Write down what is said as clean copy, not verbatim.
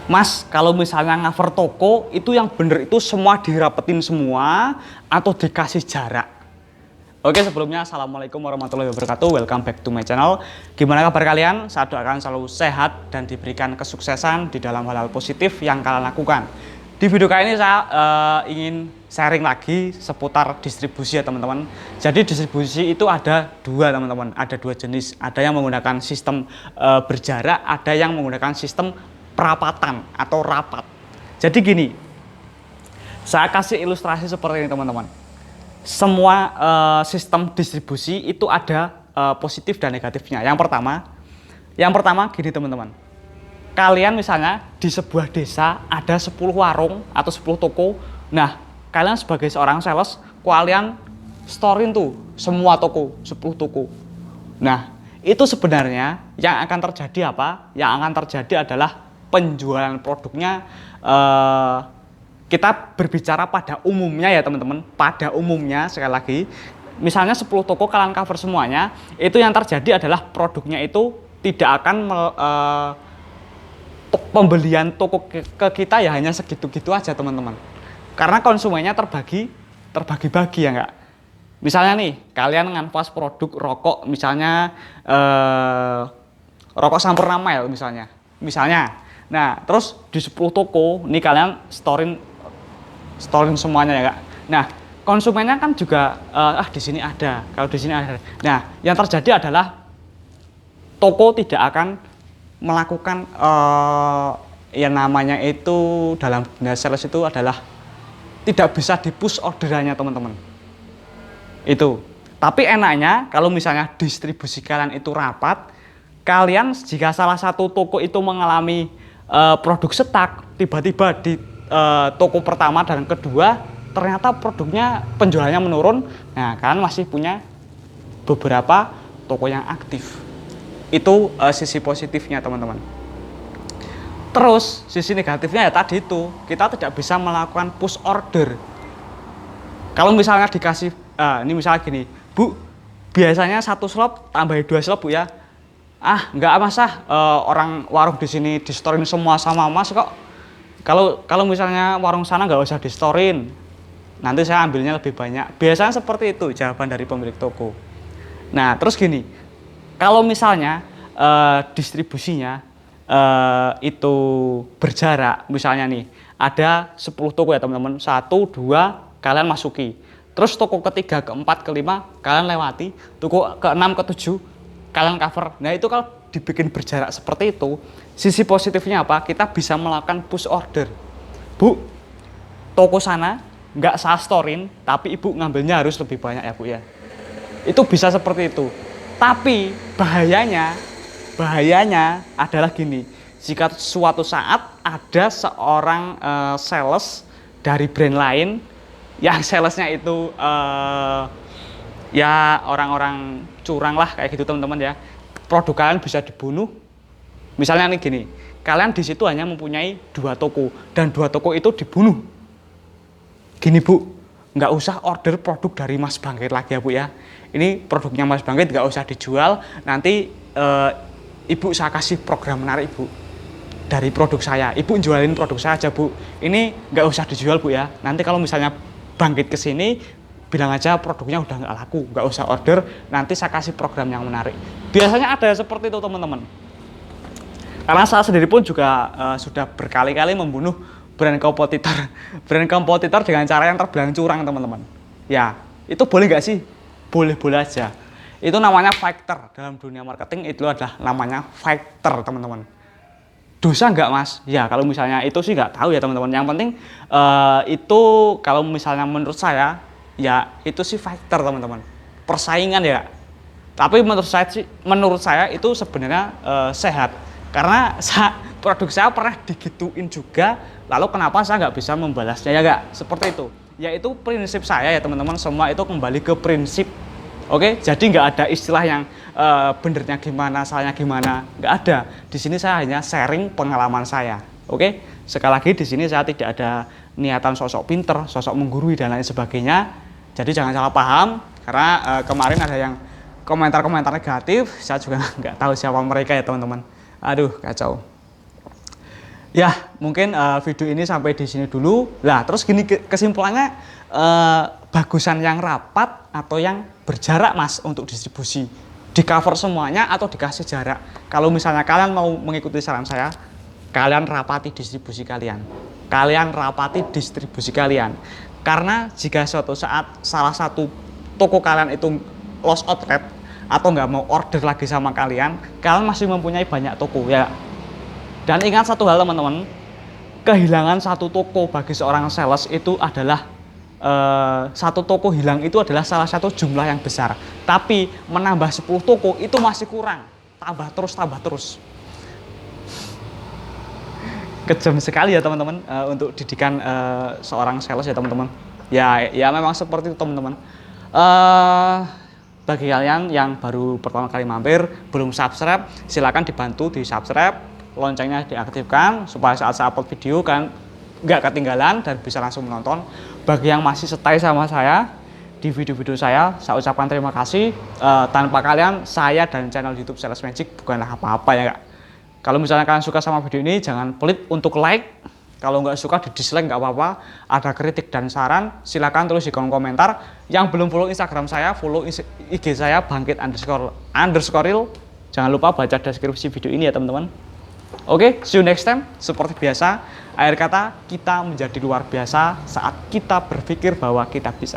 Mas, kalau misalnya cover toko itu yang bener itu semua dirapetin semua atau dikasih jarak? Oke, sebelumnya assalamualaikum warahmatullahi wabarakatuh. Welcome back to my channel. Gimana kabar kalian? Saya doakan selalu sehat dan diberikan kesuksesan di dalam hal-hal positif yang kalian lakukan. Di video kali ini saya ingin sharing lagi seputar distribusi ya teman-teman. Jadi distribusi itu ada dua teman-teman, ada dua jenis. Ada yang menggunakan sistem berjarak, ada yang menggunakan sistem perapatan atau rapat. Jadi gini, saya kasih ilustrasi seperti ini teman-teman. Semua sistem distribusi itu ada positif dan negatifnya. Yang pertama gini teman-teman. Kalian misalnya di sebuah desa ada 10 warung atau 10 toko. Nah, kalian sebagai seorang sales, kalian storein tuh semua toko, 10 toko. Nah, itu sebenarnya yang akan terjadi apa? Yang akan terjadi adalah penjualan produknya. Kita berbicara pada umumnya ya teman-teman, pada umumnya sekali lagi, misalnya 10 toko kalian cover semuanya, itu yang terjadi adalah produknya itu tidak akan pembelian toko ke kita ya hanya segitu-gitu aja teman-teman. Karena konsumennya terbagi-bagi ya enggak. Misalnya nih, kalian nganvas produk rokok misalnya rokok Sampurna Mile misalnya. Nah, terus di 10 toko nih kalian storein semuanya ya kak. Nah, konsumennya kan juga di sini ada, kalau di sini ada. Nah, yang terjadi adalah toko tidak akan melakukan yang namanya itu dalam dunia sales itu adalah tidak bisa di-push orderannya teman-teman. Itu. Tapi enaknya kalau misalnya distribusi kalian itu rapat, kalian jika salah satu toko itu mengalami produk stuck, tiba-tiba di toko pertama dan kedua ternyata produknya penjualannya menurun, nah kalian masih punya beberapa toko yang aktif. Itu sisi positifnya teman-teman. Terus sisi negatifnya ya tadi itu, kita tidak bisa melakukan push order. Kalau misalnya dikasih ini misalnya gini, Bu, biasanya 1 slot tambahin 2 slot Bu ya. Enggak mas orang warung di sini di storein semua sama mas kok. Kalau misalnya warung sana nggak usah di storein, nanti saya ambilnya lebih banyak. Biasanya seperti itu jawaban dari pemilik toko. Nah terus gini, kalau misalnya distribusinya itu berjarak, misalnya nih ada 10 toko ya teman-teman, 1, 2 kalian masuki, terus toko ketiga, keempat, kelima kalian lewati, toko ke-6, ke-7 kalian cover. Nah itu kalau dibikin berjarak seperti itu, sisi positifnya apa? Kita bisa melakukan push order. Bu, toko sana nggak saya storein, tapi ibu ngambilnya harus lebih banyak ya Bu ya. Itu bisa seperti itu. Tapi bahayanya adalah gini, jika suatu saat ada seorang sales dari brand lain yang salesnya itu ya orang-orang curang lah kayak gitu teman-teman ya, produk kalian bisa dibunuh. Misalnya nih gini, kalian di situ hanya mempunyai 2 toko dan 2 toko itu dibunuh. Gini Bu, nggak usah order produk dari Mas Bangkit lagi ya Bu ya. Ini produknya Mas Bangkit nggak usah dijual, nanti Ibu saya kasih program menarik Bu dari produk saya. Ibu jualin produk saya aja Bu. Ini nggak usah dijual Bu ya. Nanti kalau misalnya Bangkit ke sini, bilang aja produknya udah nggak laku, nggak usah order, nanti saya kasih program yang menarik. Biasanya ada seperti itu teman-teman. Karena saya sendiri pun juga sudah berkali-kali membunuh brand kompetitor dengan cara yang terbilang curang teman-teman. Ya, itu boleh nggak sih? Boleh-boleh aja. Itu namanya fighter dalam dunia marketing, itu adalah namanya fighter teman-teman. Dosa nggak mas? Ya kalau misalnya itu sih nggak tahu ya teman-teman. Yang penting itu kalau misalnya menurut saya ya itu sih fighter teman-teman, persaingan ya. Tapi menurut saya itu sebenarnya sehat, karena produk saya pernah digituin juga, lalu kenapa saya nggak bisa membalasnya ya nggak? Seperti itu. Yaitu prinsip saya ya teman-teman, semua itu kembali ke prinsip. Oke, jadi nggak ada istilah yang benernya gimana, salahnya gimana, nggak ada. Di sini saya hanya sharing pengalaman saya. Oke, sekali lagi di sini saya tidak ada niatan sosok pinter, sosok menggurui dan lain sebagainya. Jadi jangan salah paham, karena kemarin ada yang komentar-komentar negatif, saya juga nggak tahu siapa mereka ya teman-teman. Aduh, kacau. Ya, mungkin video ini sampai di sini dulu. Lah, terus gini kesimpulannya, bagusan yang rapat atau yang berjarak Mas untuk distribusi? Di cover semuanya atau dikasih jarak? Kalau misalnya kalian mau mengikuti saran saya, kalian rapati distribusi kalian. Kalian rapati distribusi kalian. Karena jika suatu saat salah satu toko kalian itu lost outlet atau nggak mau order lagi sama kalian, kalian masih mempunyai banyak toko ya. Dan ingat satu hal teman-teman, kehilangan satu toko bagi seorang sales itu adalah satu toko hilang itu adalah salah satu jumlah yang besar. Tapi menambah 10 toko itu masih kurang. Tambah terus, tambah terus. Kejam sekali ya teman-teman untuk didikan seorang sales ya teman-teman. Ya memang seperti itu teman-teman. Bagi kalian yang baru pertama kali mampir, belum subscribe, silakan dibantu di subscribe. Loncengnya diaktifkan supaya saat saya upload video kan nggak ketinggalan dan bisa langsung menonton. Bagi yang masih stay sama saya di video-video saya ucapkan terima kasih. Tanpa kalian, saya dan channel YouTube Sales Magic bukanlah apa-apa ya kak. Kalau misalnya kalian suka sama video ini, jangan pelit untuk like. Kalau nggak suka di dislike nggak apa-apa. Ada kritik dan saran, silakan tulis di kolom komentar. Yang belum follow Instagram saya, follow IG saya bangkit__real. Jangan lupa baca deskripsi video ini ya teman-teman. Oke, see you next time. Seperti biasa, akhir kata kita menjadi luar biasa saat kita berpikir bahwa kita bisa.